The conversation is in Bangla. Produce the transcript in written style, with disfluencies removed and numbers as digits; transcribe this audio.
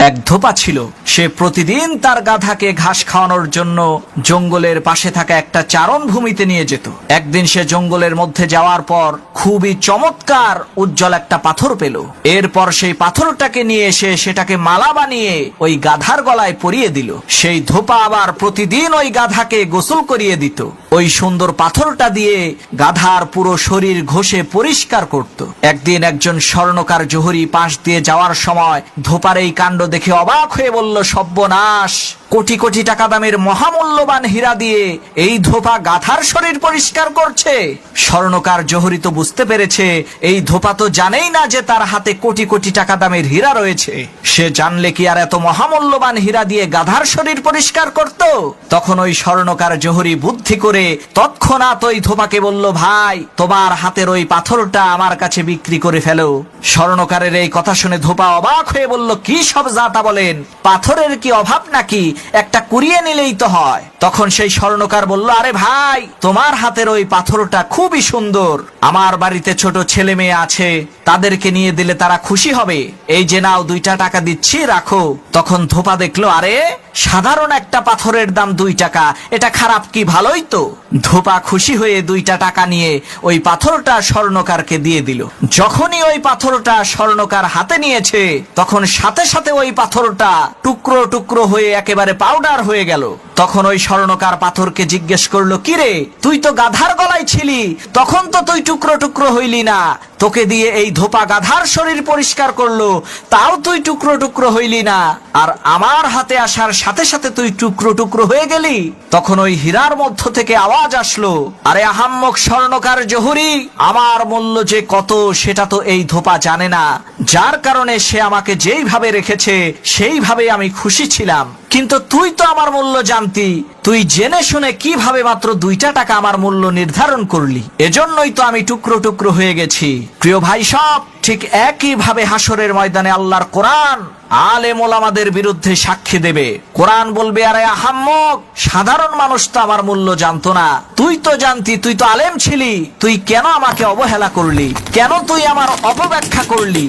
এক ধোপা ছিল। সে প্রতিদিন তার গাধাকে ঘাস খাওয়ানোর জন্য জঙ্গলের পাশে থাকা একটা চারণ ভূমিতে নিয়ে যেত। একদিন সে জঙ্গলের মধ্যে যাওয়ার পর খুবই চমৎকার উজ্জ্বল একটা পাথর পেল। এরপর সেই পাথরটাকে নিয়ে এসে সেটাকে মালা বানিয়ে ওই গাধার গলায় পরিয়ে দিল। সেই ধোপা আবার প্রতিদিন ওই গাধাকে গোসল করিয়ে দিত। ওই সুন্দর পাথরটা দিয়ে গাধার পুরো শরীর ঘষে পরিষ্কার করত। একদিন একজন স্বর্ণকার জহুরি পাশ দিয়ে যাওয়ার সময় ধোপার এই কাণ্ড দেখে অবাক হয়ে বলল, সর্বনাশ, কোটি কোটি টাকা দামের মহামূল্যবান হীরা দিয়ে এই ধোপা গাধার শরীর পরিষ্কার করছে। স্বর্ণকার জহুরি তো বুঝতে পেরেছে এই ধোপা তো জানেই না যে তার হাতে কোটি কোটি টাকা দামের হীরা রয়েছে। সে জানলে কি আর এত মহামূল্যবান হীরা দিয়ে গাধার শরীর পরিষ্কার করত? তখন ওই স্বর্ণকার জহুরি বুদ্ধি করে তৎক্ষণাৎ ওই ধোপাকে বলল, ভাই, তোমার হাতের ওই পাথরটা আমার কাছে বিক্রি করে ফেলো। স্বর্ণকারের এই কথা শুনে ধোপা অবাক হয়ে বলল, কি সব যাতা বলেন, পাথরের কি অভাব নাকি, একটা কুড়িয়ে নিলেই তো হয়। তখন সেই স্বর্ণকার বলল, আরে ভাই, তোমার হাতের ওই পাথরটা খুবই সুন্দর, আমার বাড়িতে ছোট ছেলে মেয়ে আছে, তাদেরকে নিয়ে দিলে তারা খুশি হবে, এই যে নাও 2 টাকা দিচ্ছি, রাখো। তখন ধোপা দেখলো, আরে সাধারণ একটা পাথরের দাম 2 টাকা, এটা খারাপ কি, ভালোই তো। ধোপা খুশি হয়ে 2 টাকা নিয়ে ওই পাথরটা স্বর্ণকারকে দিয়ে দিল। যখনই ওই পাথরটা স্বর্ণকার হাতে নিয়েছে তখন সাথে সাথে ওই পাথরটা টুকরো টুকরো হয়ে একেবারে পাউডার হয়ে গেল। তখন ওই স্বর্ণকার পাথরকে জিজ্ঞেস করলো, কিরে, তুই তো গাধার গলায় ছিলি, তখন তো তুই টুকরো টুকরো হইলি না, তোকে দিয়ে এই ধোপা গাধার শরীর পরিষ্কার করলো, তাও তুই টুকরো টুকরো হইলি না, আর আমার হাতে আসার সাথে সাথে তুই টুকরো টুকরো হয়ে গেলি। তখন ওই হীরার মধ্য থেকে আওয়াজ আসলো, আরে আহাম্মক স্বর্ণকার জহুরি, আমার মূল্য যে কত সেটা তো এই ধোপা জানে না, যার কারণে সে আমাকে যেইভাবে রেখেছে সেইভাবে আমি খুশি ছিলাম, কিন্তু তুই তো আমার মূল্য জানতি, তুই জেনে শুনে কিভাবে মাত্র 2 টাকা আমার মূল্য নির্ধারণ করলি, এজন্যই তো আমি টুকরো টুকরো হয়ে গেছি। প্রিয় ভাই সব, ঠিক একই ভাবে হাসরের ময়দানে আল্লাহর কোরআন আলেম ওলামাদের বিরুদ্ধে সাক্ষী দেবে। কোরআন বলবে, আরে আহাম্মক, সাধারণ মানুষ তো আমার মূল্য জানতো না, তুই তো জানতি, তুই তো আলেম ছিলি, তুই কেন আমাকে অবহেলা করলি, কেন তুই আমার অপব্যাখ্যা করলি।